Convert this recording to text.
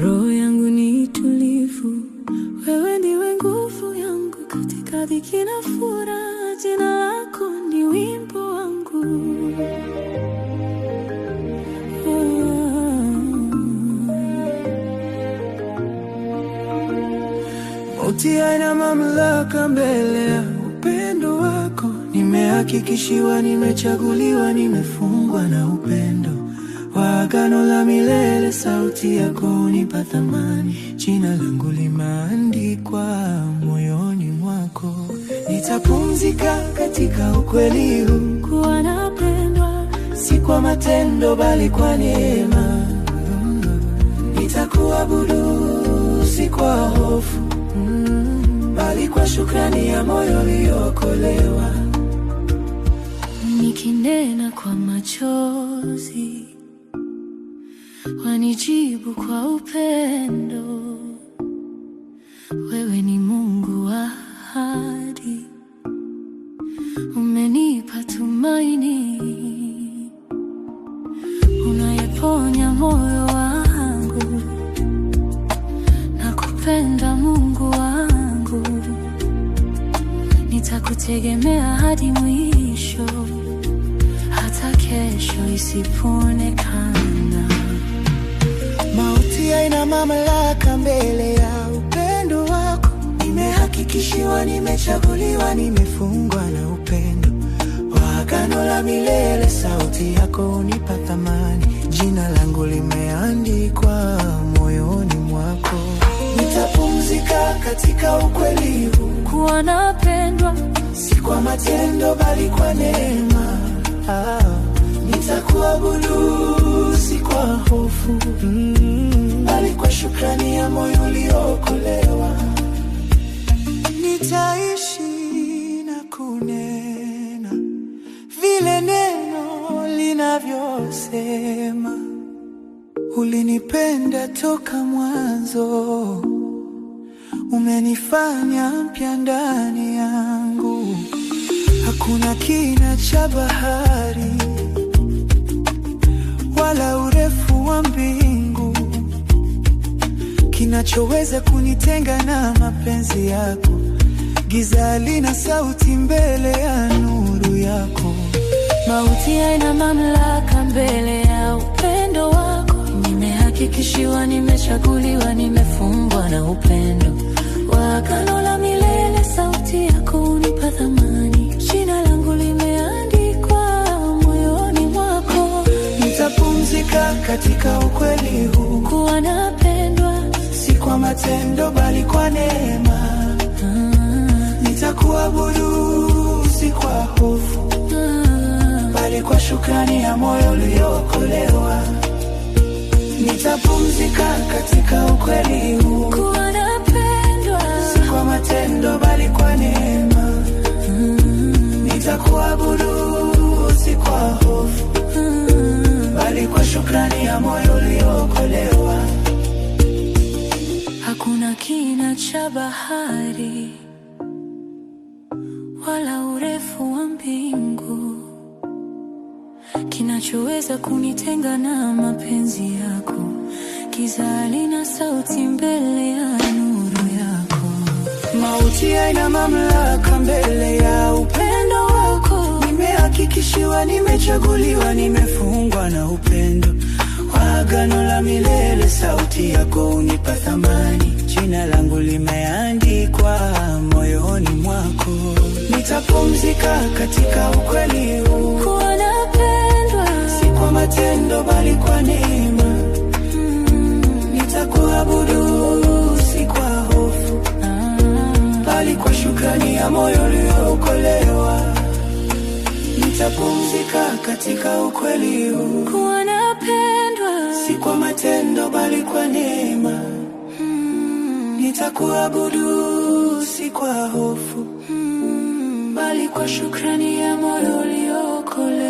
Roho yangu ni tulivu, wewe ndiwe nguvu yangu katika dhiki na furaha. Jina lako ni wimbo wangu. Mauti haina mamlaka mbele ya upendo wako. Nimehakikishiwa, nimechaguliwa, nimefungwa na upendo wa agano la milele. Sauti yako hunipa thamani, jina langu limeandikwa moyoni mwako. Nitapumzika katika ukweli huu, kuwa napendwa si kwa matendo bali kwa neema. Nitakuabudu si kwa hofu, bali kwa shukrani ya moyo uliokolewa. Nikinena kwa machozi, wanijibu kwa upendo. Wewe ni Mungu wa ahadi, umenipa tumaini. Unayeponya moyo wangu, nakupenda Mungu wangu. Nitakutegemea hadi mwisho, hata kesho isipoonekana. Mauti haina mamlaka mbele ya upendo wako. Nimehakikishiwa, nimechaguliwa, nimefungwa na upendo wa agano la milele. Sauti yako hunipa thamani, jina langu limeandikwa moyoni mwako. Nitapumzika katika ukweli huu, kuwa napendwa si kwa matendo bali kwa neema. Nitakuabudu si kwa hofu, bali kwa shukrani ya moyo uliokolewa. Nitaishi na kunena vile neno linavyosema. Ulinipenda toka mwanzo, umenifanya mpya ndani yangu. Hakuna kina cha bahari wala urefu wa mbingu kinachoweza kunitenga na mapenzi yako. Giza halina sauti mbele ya nuru yako. Mauti haina mamlaka mbele ya upendo wako. Nimehakikishiwa, nimechaguliwa, nimefungwa na upendo wa agano la milele. Sauti yako hunipa thamani, jina langu limeandikwa moyoni mwako. Nitapumzika katika ukweli huu, kuwa napendwa si kwa matendo bali kwa neema. Nitakuabudu si kwa hofu, bali kwa shukrani ya moyo uliokolewa. Nitapumzika katika ukweli huu, kuwa napendwa si kwa matendo bali kwa neema. Nitakuabudu si kwa hofu, bali kwa shukrani ya moyo uliokolewa. Hakuna kina cha bahari wala urefu wa mbingu kinachoweza kunitenga na mapenzi yako. Giza halina sauti mbele ya nuru yako. Mauti haina mamlaka mbele ya upendo wako. Nimehakikishiwa, nimechaguliwa, nimefungwa na upendo wa agano la milele. Sauti yako hunipa thamani, jina langu limeandikwa moyoni mwako. Nitapumzika katika ukweli huu, kuwa napendwa si kwa matendo bali kwa neema. Nitakuabudu si kwa hofu, bali kwa shukrani ya moyo uliokolewa. Nitapumzika katika ukweli huu, kuwa napendwa si kwa matendo bali kwa neema. Nitakuabudu si kwa hofu, bali kwa shukrani ya moyo uliokolewa.